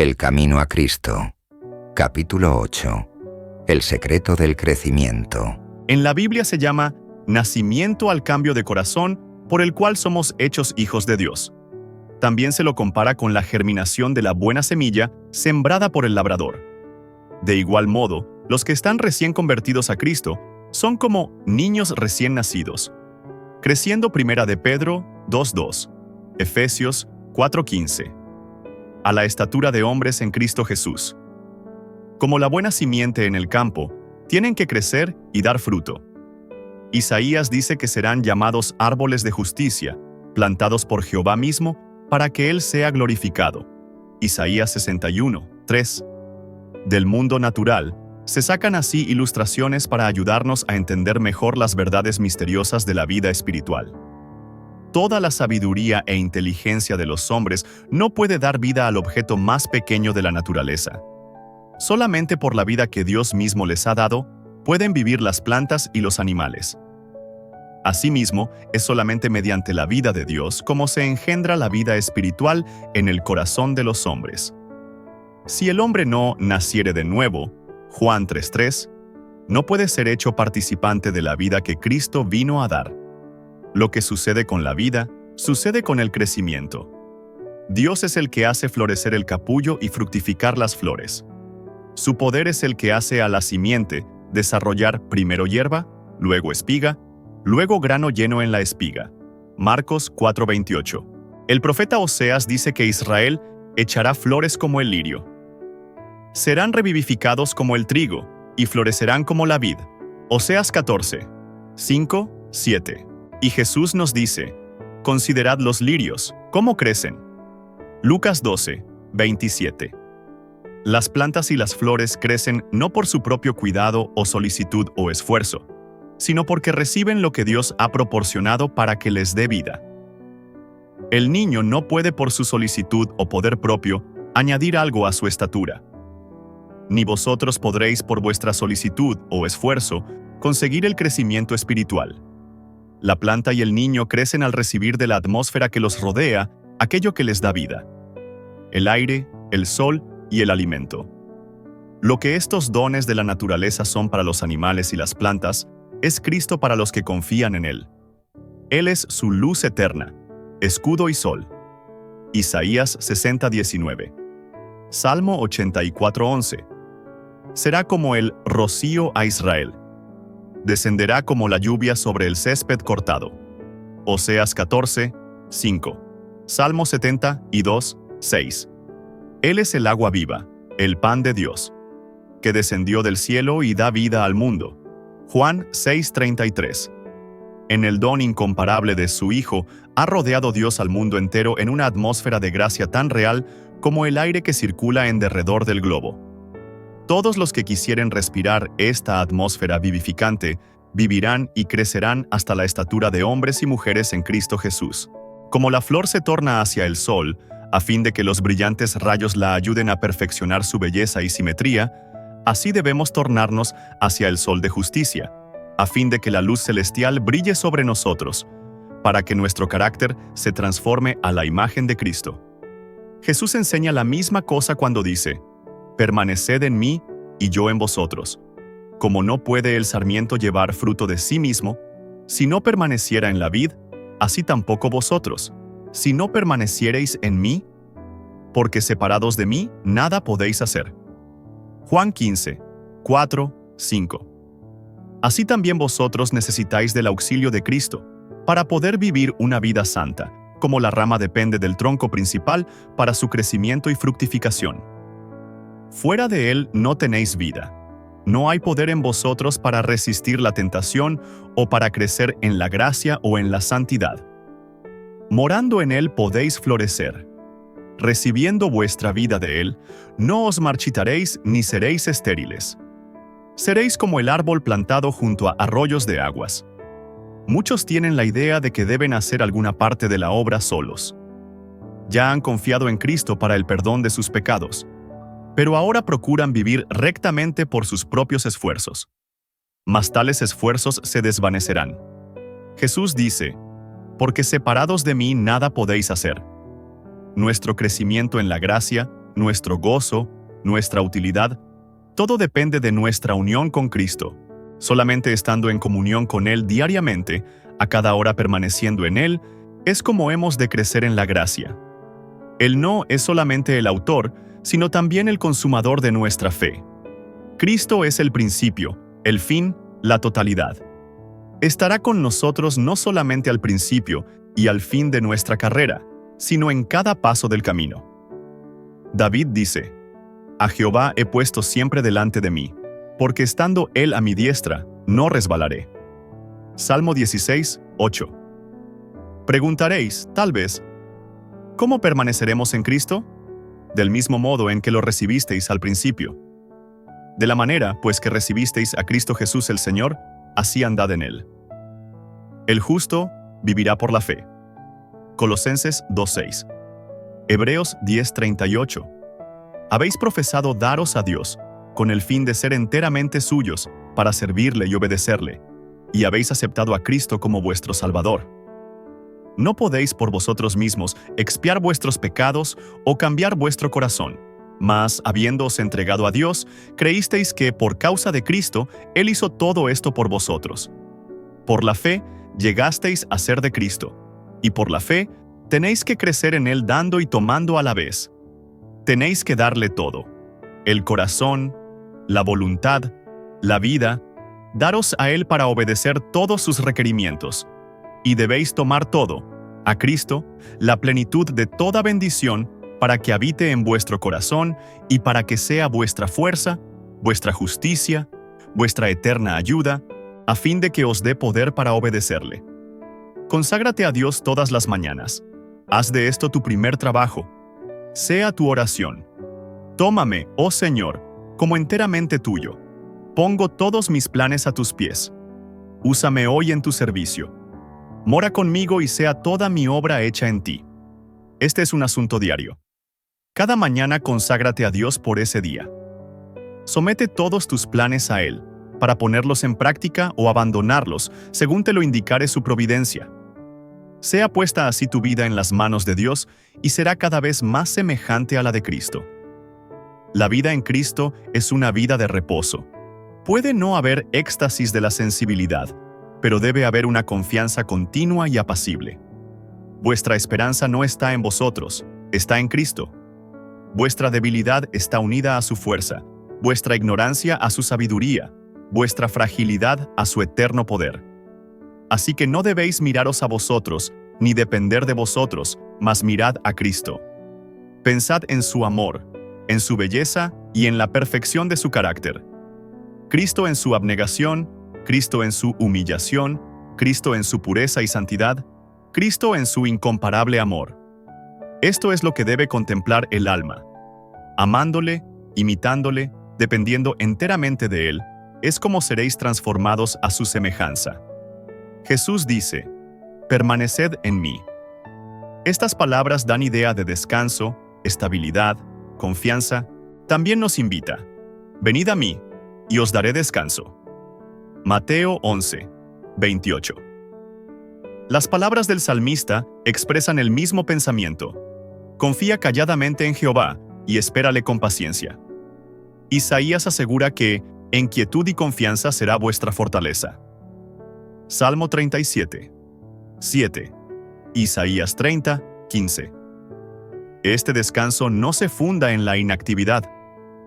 El camino a Cristo. Capítulo 8. El secreto del crecimiento. En la Biblia se llama nacimiento al cambio de corazón por el cual somos hechos hijos de Dios. También se lo compara con la germinación de la buena semilla sembrada por el labrador. De igual modo, los que están recién convertidos a Cristo son como niños recién nacidos, creciendo. 1 de Pedro 2:2, Efesios 4:15. A la estatura de hombres en Cristo Jesús. Como la buena simiente en el campo, tienen que crecer y dar fruto. Isaías dice que serán llamados árboles de justicia, plantados por Jehová mismo, para que Él sea glorificado. Isaías 61:3. Del mundo natural, se sacan así ilustraciones para ayudarnos a entender mejor las verdades misteriosas de la vida espiritual. Toda la sabiduría e inteligencia de los hombres no puede dar vida al objeto más pequeño de la naturaleza. Solamente por la vida que Dios mismo les ha dado, pueden vivir las plantas y los animales. Asimismo, es solamente mediante la vida de Dios como se engendra la vida espiritual en el corazón de los hombres. Si el hombre no naciere de nuevo, Juan 3:3, no puede ser hecho participante de la vida que Cristo vino a dar. Lo que sucede con la vida, sucede con el crecimiento. Dios es el que hace florecer el capullo y fructificar las flores. Su poder es el que hace a la simiente desarrollar primero hierba, luego espiga, luego grano lleno en la espiga. Marcos 4:28. El profeta Oseas dice que Israel echará flores como el lirio. Serán revivificados como el trigo, y florecerán como la vid. Oseas 14:5-7. Y Jesús nos dice, considerad los lirios, cómo crecen. Lucas 12:27. Las plantas y las flores crecen no por su propio cuidado o solicitud o esfuerzo, sino porque reciben lo que Dios ha proporcionado para que les dé vida. El niño no puede por su solicitud o poder propio añadir algo a su estatura. Ni vosotros podréis por vuestra solicitud o esfuerzo conseguir el crecimiento espiritual. La planta y el niño crecen al recibir de la atmósfera que los rodea aquello que les da vida: el aire, el sol y el alimento. Lo que estos dones de la naturaleza son para los animales y las plantas, es Cristo para los que confían en Él. Él es su luz eterna, escudo y sol. Isaías 60:19. Salmo 84:11. Será como el rocío a Israel. Descenderá como la lluvia sobre el césped cortado. Oseas 14:5. Salmo 72:6. Él es el agua viva, el pan de Dios, que descendió del cielo y da vida al mundo. Juan 6:33. En el don incomparable de su Hijo, ha rodeado Dios al mundo entero en una atmósfera de gracia tan real como el aire que circula en derredor del globo. Todos los que quisieren respirar esta atmósfera vivificante, vivirán y crecerán hasta la estatura de hombres y mujeres en Cristo Jesús. Como la flor se torna hacia el sol, a fin de que los brillantes rayos la ayuden a perfeccionar su belleza y simetría, así debemos tornarnos hacia el sol de justicia, a fin de que la luz celestial brille sobre nosotros, para que nuestro carácter se transforme a la imagen de Cristo. Jesús enseña la misma cosa cuando dice, permaneced en mí y yo en vosotros. Como no puede el sarmiento llevar fruto de sí mismo, si no permaneciera en la vid, así tampoco vosotros, si no permaneciereis en mí, porque separados de mí nada podéis hacer. Juan 15:4-5. Así también vosotros necesitáis del auxilio de Cristo, para poder vivir una vida santa, como la rama depende del tronco principal para su crecimiento y fructificación. Fuera de Él no tenéis vida. No hay poder en vosotros para resistir la tentación o para crecer en la gracia o en la santidad. Morando en Él podéis florecer. Recibiendo vuestra vida de Él, no os marchitaréis ni seréis estériles. Seréis como el árbol plantado junto a arroyos de aguas. Muchos tienen la idea de que deben hacer alguna parte de la obra solos. Ya han confiado en Cristo para el perdón de sus pecados, pero ahora procuran vivir rectamente por sus propios esfuerzos. Mas tales esfuerzos se desvanecerán. Jesús dice, porque separados de mí nada podéis hacer. Nuestro crecimiento en la gracia nuestro gozo, nuestra utilidad, todo depende de nuestra unión con Cristo. Solamente estando en comunión con Él diariamente, a cada hora permaneciendo en Él, es como hemos de crecer en la gracia. Él no es solamente el autor, sino también el consumador de nuestra fe. Cristo es el principio, el fin, la totalidad. Estará con nosotros no solamente al principio y al fin de nuestra carrera, sino en cada paso del camino. David dice: «A Jehová he puesto siempre delante de mí, porque estando Él a mi diestra, no resbalaré». Salmo 16, 8. Preguntaréis, tal vez, ¿cómo permaneceremos en Cristo? Del mismo modo en que lo recibisteis al principio. De la manera, pues, que recibisteis a Cristo Jesús el Señor, así andad en Él. El justo vivirá por la fe. Colosenses 2:6. Hebreos 10:38. Habéis profesado daros a Dios, con el fin de ser enteramente suyos, para servirle y obedecerle, y habéis aceptado a Cristo como vuestro Salvador. No podéis por vosotros mismos expiar vuestros pecados o cambiar vuestro corazón, mas, habiéndoos entregado a Dios, creísteis que, por causa de Cristo, Él hizo todo esto por vosotros. Por la fe, llegasteis a ser de Cristo, y por la fe, tenéis que crecer en Él dando y tomando a la vez. Tenéis que darle todo: el corazón, la voluntad, la vida, daros a Él para obedecer todos sus requerimientos. Y debéis tomar todo, a Cristo, la plenitud de toda bendición, para que habite en vuestro corazón y para que sea vuestra fuerza, vuestra justicia, vuestra eterna ayuda, a fin de que os dé poder para obedecerle. Conságrate a Dios todas las mañanas. Haz de esto tu primer trabajo. Sea tu oración: «Tómame, oh Señor, como enteramente tuyo. Pongo todos mis planes a tus pies. Úsame hoy en tu servicio. Mora conmigo y sea toda mi obra hecha en ti». Este es un asunto diario. Cada mañana conságrate a Dios por ese día. Somete todos tus planes a Él, para ponerlos en práctica o abandonarlos, según te lo indicare su providencia. Sea puesta así tu vida en las manos de Dios y será cada vez más semejante a la de Cristo. La vida en Cristo es una vida de reposo. Puede no haber éxtasis de la sensibilidad, pero debe haber una confianza continua y apacible. Vuestra esperanza no está en vosotros, está en Cristo. Vuestra debilidad está unida a su fuerza, vuestra ignorancia a su sabiduría, vuestra fragilidad a su eterno poder. Así que no debéis miraros a vosotros, ni depender de vosotros, mas mirad a Cristo. Pensad en su amor, en su belleza y en la perfección de su carácter. Cristo en su abnegación, Cristo en su humillación, Cristo en su pureza y santidad, Cristo en su incomparable amor. Esto es lo que debe contemplar el alma. Amándole, imitándole, dependiendo enteramente de Él, es como seréis transformados a su semejanza. Jesús dice: «Permaneced en mí». Estas palabras dan idea de descanso, estabilidad, confianza. También nos invita: «Venid a mí, y os daré descanso». Mateo 11, 28. Las palabras del salmista expresan el mismo pensamiento. Confía calladamente en Jehová y espérale con paciencia. Isaías asegura que en quietud y confianza será vuestra fortaleza. Salmo 37, 7. Isaías 30, 15. Este descanso no se funda en la inactividad,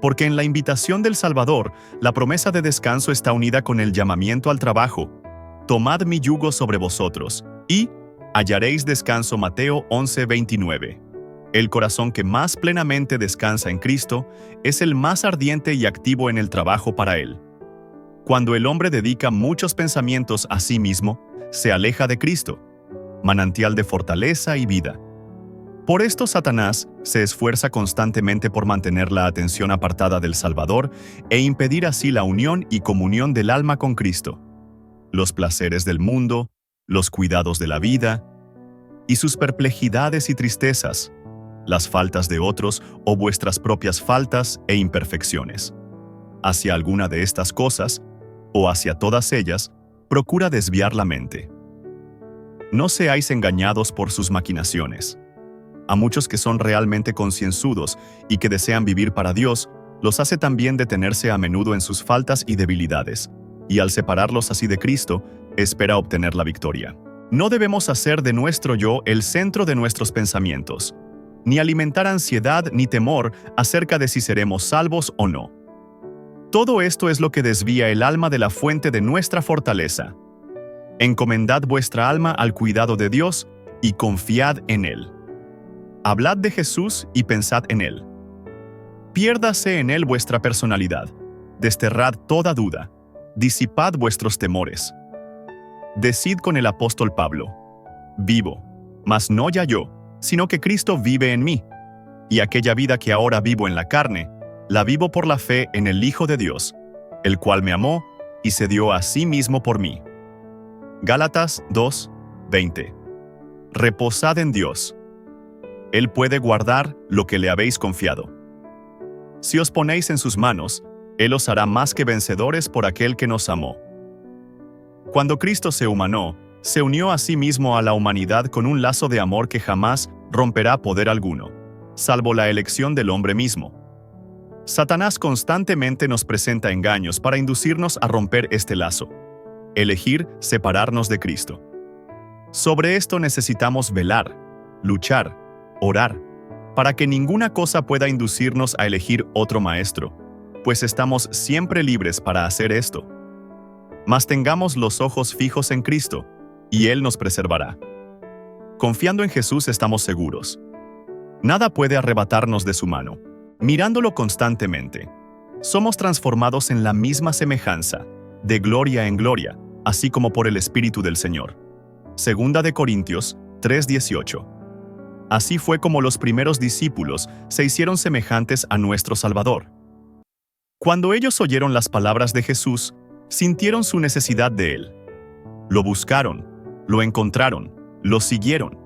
porque en la invitación del Salvador, la promesa de descanso está unida con el llamamiento al trabajo. «Tomad mi yugo sobre vosotros, y hallaréis descanso». Mateo 11, 29. El corazón que más plenamente descansa en Cristo es el más ardiente y activo en el trabajo para Él. Cuando el hombre dedica muchos pensamientos a sí mismo, se aleja de Cristo, manantial de fortaleza y vida. Por esto Satanás se esfuerza constantemente por mantener la atención apartada del Salvador e impedir así la unión y comunión del alma con Cristo. Los placeres del mundo, los cuidados de la vida y sus perplejidades y tristezas, las faltas de otros o vuestras propias faltas e imperfecciones. Hacia alguna de estas cosas, o hacia todas ellas, procura desviar la mente. No seáis engañados por sus maquinaciones. A muchos que son realmente concienzudos y que desean vivir para Dios, los hace también detenerse a menudo en sus faltas y debilidades, y al separarlos así de Cristo, espera obtener la victoria. No debemos hacer de nuestro yo el centro de nuestros pensamientos, ni alimentar ansiedad ni temor acerca de si seremos salvos o no. Todo esto es lo que desvía el alma de la fuente de nuestra fortaleza. Encomendad vuestra alma al cuidado de Dios y confiad en Él. Hablad de Jesús y pensad en Él. Piérdase en Él vuestra personalidad. Desterrad toda duda. Disipad vuestros temores. Decid con el apóstol Pablo: vivo, mas no ya yo, sino que Cristo vive en mí. Y aquella vida que ahora vivo en la carne, la vivo por la fe en el Hijo de Dios, el cual me amó y se dio a sí mismo por mí. Gálatas 2:20. Reposad en Dios. Él puede guardar lo que le habéis confiado. Si os ponéis en sus manos, Él os hará más que vencedores por aquel que nos amó. Cuando Cristo se humanó, se unió a sí mismo a la humanidad con un lazo de amor que jamás romperá poder alguno, salvo la elección del hombre mismo. Satanás constantemente nos presenta engaños para inducirnos a romper este lazo, elegir separarnos de Cristo. Sobre esto necesitamos velar, luchar, orar, para que ninguna cosa pueda inducirnos a elegir otro maestro, pues estamos siempre libres para hacer esto. Mas tengamos los ojos fijos en Cristo, y Él nos preservará. Confiando en Jesús estamos seguros. Nada puede arrebatarnos de su mano. Mirándolo constantemente, somos transformados en la misma semejanza, de gloria en gloria, así como por el Espíritu del Señor. Segunda de Corintios 3:18. Así fue como los primeros discípulos se hicieron semejantes a nuestro Salvador. Cuando ellos oyeron las palabras de Jesús, sintieron su necesidad de Él. Lo buscaron, lo encontraron, lo siguieron.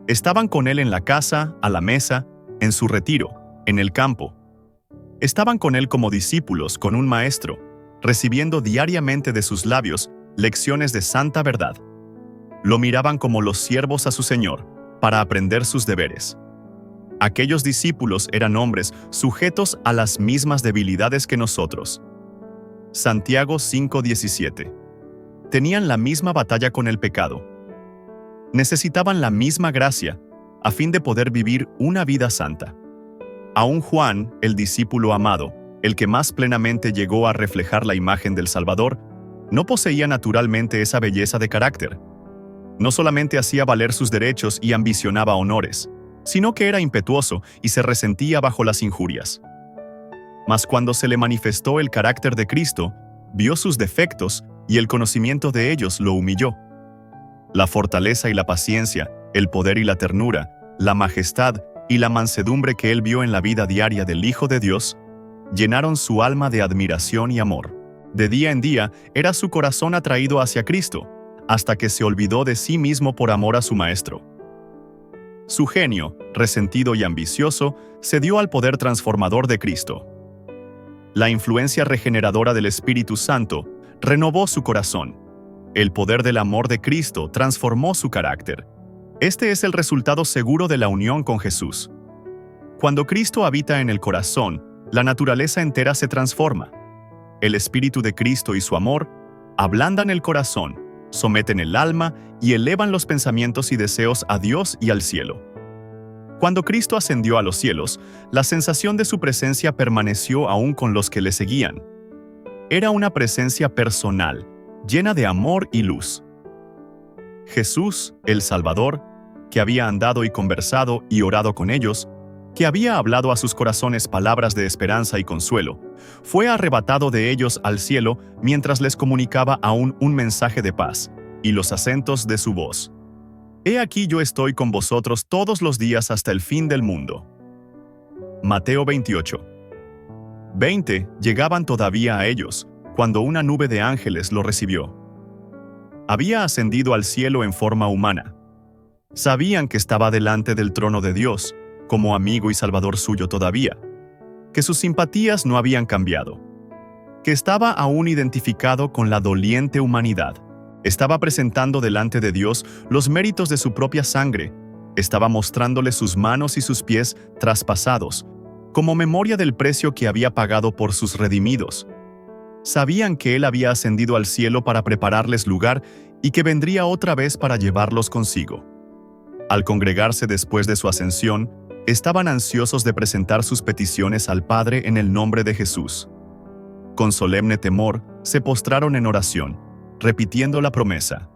Estaban con Él en la casa, a la mesa, en su retiro, en el campo. Estaban con Él como discípulos con un maestro, recibiendo diariamente de sus labios lecciones de santa verdad. Lo miraban como los siervos a su Señor, para aprender sus deberes. Aquellos discípulos eran hombres sujetos a las mismas debilidades que nosotros. Santiago 5:17. Tenían la misma batalla con el pecado. Necesitaban la misma gracia, a fin de poder vivir una vida santa. Aún Juan, el discípulo amado, el que más plenamente llegó a reflejar la imagen del Salvador, no poseía naturalmente esa belleza de carácter. No solamente hacía valer sus derechos y ambicionaba honores, sino que era impetuoso y se resentía bajo las injurias. Mas cuando se le manifestó el carácter de Cristo, vio sus defectos y el conocimiento de ellos lo humilló. La fortaleza y la paciencia, el poder y la ternura, la majestad y la mansedumbre que él vio en la vida diaria del Hijo de Dios, llenaron su alma de admiración y amor. De día en día era su corazón atraído hacia Cristo, hasta que se olvidó de sí mismo por amor a su Maestro. Su genio, resentido y ambicioso, cedió al poder transformador de Cristo. La influencia regeneradora del Espíritu Santo renovó su corazón. El poder del amor de Cristo transformó su carácter. Este es el resultado seguro de la unión con Jesús. Cuando Cristo habita en el corazón, la naturaleza entera se transforma. El Espíritu de Cristo y su amor ablandan el corazón, someten el alma y elevan los pensamientos y deseos a Dios y al cielo. Cuando Cristo ascendió a los cielos, la sensación de su presencia permaneció aún con los que le seguían. Era una presencia personal, llena de amor y luz. Jesús, el Salvador, que había andado y conversado y orado con ellos, que había hablado a sus corazones palabras de esperanza y consuelo, fue arrebatado de ellos al cielo mientras les comunicaba aún un mensaje de paz y los acentos de su voz. He aquí yo estoy con vosotros todos los días hasta el fin del mundo. Mateo 28:20 llegaban todavía a ellos, cuando una nube de ángeles lo recibió. Había ascendido al cielo en forma humana. Sabían que estaba delante del trono de Dios, como amigo y salvador suyo todavía, que sus simpatías no habían cambiado, que estaba aún identificado con la doliente humanidad. Estaba presentando delante de Dios los méritos de su propia sangre, Estaba mostrándole sus manos y sus pies traspasados, como memoria del precio que había pagado por sus redimidos. Sabían que Él había ascendido al cielo para prepararles lugar y que vendría otra vez para llevarlos consigo. Al congregarse después de su ascensión, estaban ansiosos de presentar sus peticiones al Padre en el nombre de Jesús. Con solemne temor, se postraron en oración, repitiendo la promesa: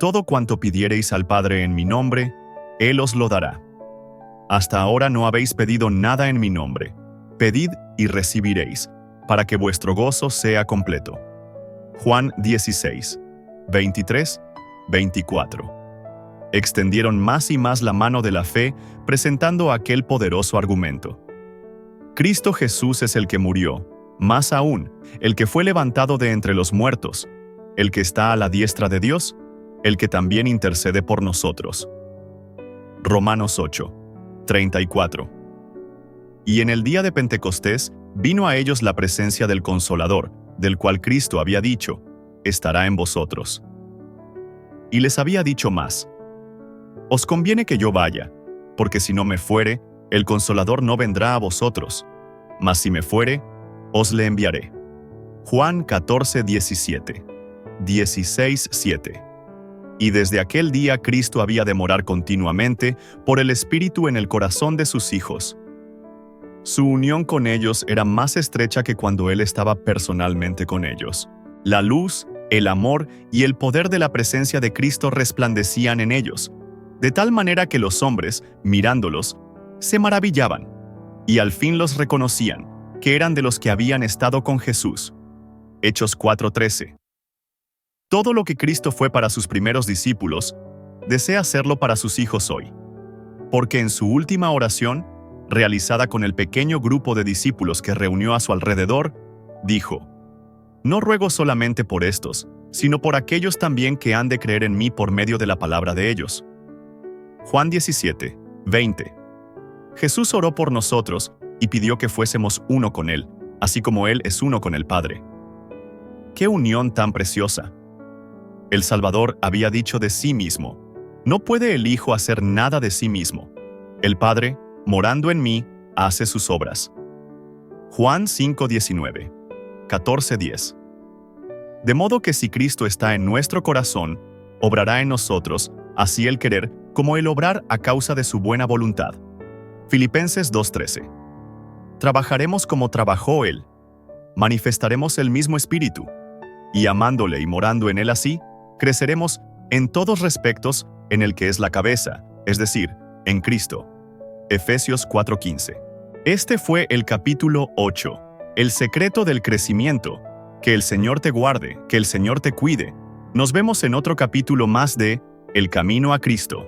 todo cuanto pidiereis al Padre en mi nombre, Él os lo dará. Hasta ahora no habéis pedido nada en mi nombre. Pedid y recibiréis, para que vuestro gozo sea completo. Juan 16, 23, 24. Extendieron más y más la mano de la fe, presentando aquel poderoso argumento. Cristo Jesús es el que murió, más aún, el que fue levantado de entre los muertos, el que está a la diestra de Dios, el que también intercede por nosotros. Romanos 8, 34. Y en el día de Pentecostés vino a ellos la presencia del Consolador, del cual Cristo había dicho: estará en vosotros. Y les había dicho más: os conviene que yo vaya, porque si no me fuere, el Consolador no vendrá a vosotros, mas si me fuere, os le enviaré. Juan 14, 17, 16, 7. Y desde aquel día Cristo había de morar continuamente por el Espíritu en el corazón de sus hijos. Su unión con ellos era más estrecha que cuando Él estaba personalmente con ellos. La luz, el amor y el poder de la presencia de Cristo resplandecían en ellos, de tal manera que los hombres, mirándolos, se maravillaban, y al fin los reconocían, que eran de los que habían estado con Jesús. Hechos 4:13. Todo lo que Cristo fue para sus primeros discípulos, desea serlo para sus hijos hoy. Porque en su última oración, realizada con el pequeño grupo de discípulos que reunió a su alrededor, dijo: no ruego solamente por estos, sino por aquellos también que han de creer en mí por medio de la palabra de ellos. Juan 17, 20. Jesús oró por nosotros y pidió que fuésemos uno con Él, así como Él es uno con el Padre. ¡Qué unión tan preciosa! El Salvador había dicho de sí mismo: no puede el Hijo hacer nada de sí mismo. El Padre, morando en mí, hace sus obras. Juan 5:19, 14:10. De modo que si Cristo está en nuestro corazón, obrará en nosotros, así el querer como el obrar a causa de su buena voluntad. Filipenses 2:13. Trabajaremos como trabajó Él. Manifestaremos el mismo espíritu. Y amándole y morando en Él así, creceremos en todos respectos en el que es la cabeza, es decir, en Cristo. Efesios 4:15. Este fue el capítulo 8, el secreto del crecimiento. Que el Señor te guarde, que el Señor te cuide. Nos vemos en otro capítulo más de El Camino a Cristo.